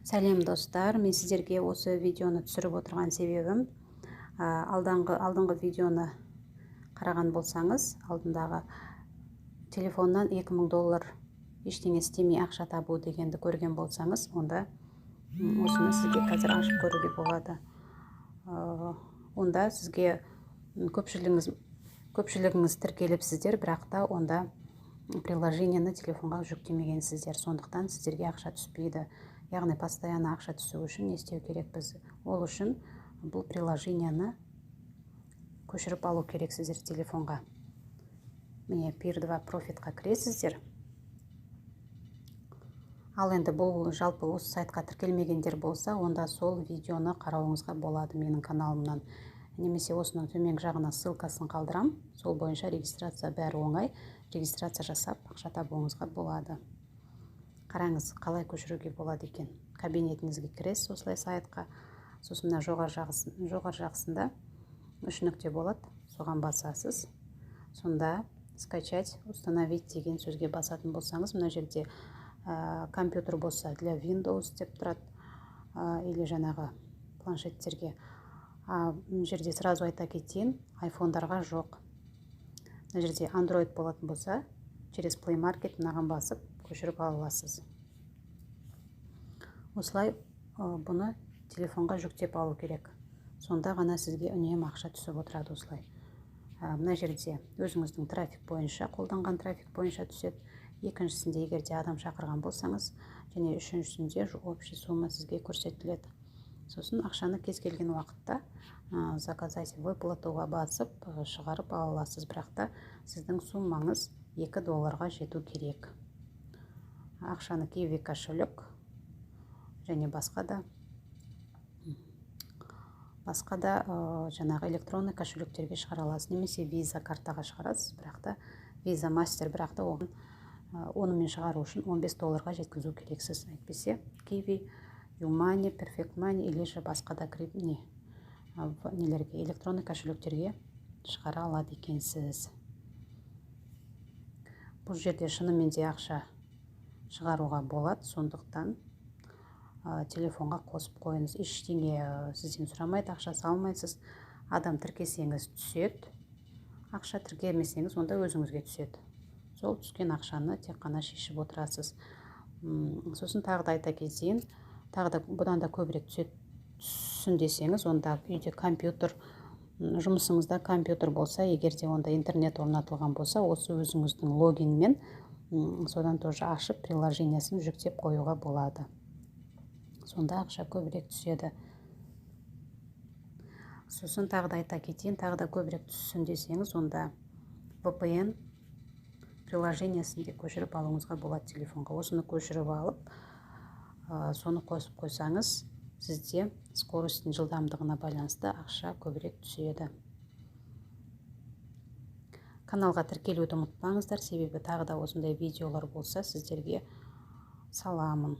Сәлем достар, мен сіздерге осы видеоны түсіріп отырған себебім, алдыңғы видеоны қараған болсаңыз, алдындағы телефоннан $2000 ештеңе істемей ақша табу дегенді көрген болсаңыз, онда осыны сізге қазір ашып көруге болады. Онда сізге көпшілігіңіз тіркеліпсіздер, бірақ та онда приложениені телефонға жүктемегенсіздер, сондықтан сіздерге ақша түспейді. Яғни постоянно ақша түсу үшін не істеу керек біз? Ол үшін бұл приложениені көшіріп алу керексіздер телефонға. Міне Peer2 Profitқа кіресіздер. Ал енді бұл жалпы осы сайтқа тіркелмегендер болса, онда сол видеоны қарауыңызға болады менің каналымнан. Немесе осының төменгі жағына ссылкасын қалдырам. Сол бойынша регистрация бәрі оңай. Регистрация жасап ақша табуыңызға болады. Қараңыз, қалай көшіруге болады екен. Кабинетіңізге кіресіз осылай сайтқа. Сосын жоғар жақсында 3 нүкте болады. Соған басасыз. Сонда скачать, установить деген сөзге басатын болсаңыз, мына жерде компьютер болса для Windows деп тұрады, или жаңағы планшеттерге. Мына жерде сразу айта кетейін, айфондарға жоқ. Мына жерде Android болатын болса, через Play Market мынаған басып көшіріп аласыз. Осылай бұны телефонға жүктеп алу керек. Сонда ғана сізге үнемі ақша түсіп отырады осылай. Мына жерде өзіңіздің трафик бойынша, қолданған трафик бойынша түседі. Екіншісінде, егерде адам шақырған болсаңыз, және үшіншісінде общий сумма сізге көрсетіледі. Сосын ақшаны кез келген уақытта заказать выплатуға басып шығарып аласыз, бірақ та сіздің суммаңыз $2 жету керек. Ақшаны Kiwi кошелек және басқа да жаңағы электронный кошелектерге шығара аласыз, немесе Visa картаға шығарасыз, бірақ та Visa Master, бірақ та онымен шығару үшін $15 жеткізу керексіз. Әйтпесе Kiwi, YouMoney, Perfect Money или же басқа да электронный кошелектерге шығара алады екенсіз. Бұл жерде шынымен де ақша шығаруға болады, сондықтан телефонға қосып қойыңыз. Ештеңе сізден сұрамайды, ақша салмайсыз. Адам тіркесеңіз түседі, ақша тіркемесеңіз онда өзіңізге түседі. Сол түскен ақшаны тек қана шешіп отырасыз. Сосын тағы да айта кетейін, тағы да бұдан да көбірек түсін десеңіз, онда үйде компьютер, жұмысыңызда компьютер болса, егерде онда интернет орнатылған болса, осы өзіңіздің логинмен содан тоже ашып приложениясын жүктеп қоюға болады. Сонда ақша көбірек түседі. Сосын тағы да айта кетейін, тағы да көбірек түсін десеңіз, онда VPN приложениясын де көшіріп алуыңызға болады телефонға. Осыны көшіріп алып, соны қосып қойсаңыз, сізде скоростың жылдамдығына байланысты ақша көбірек түседі. Каналға тіркелуді ұмытпаңыздар, себебі тағы да осындай видеолар болса сіздерге саламын.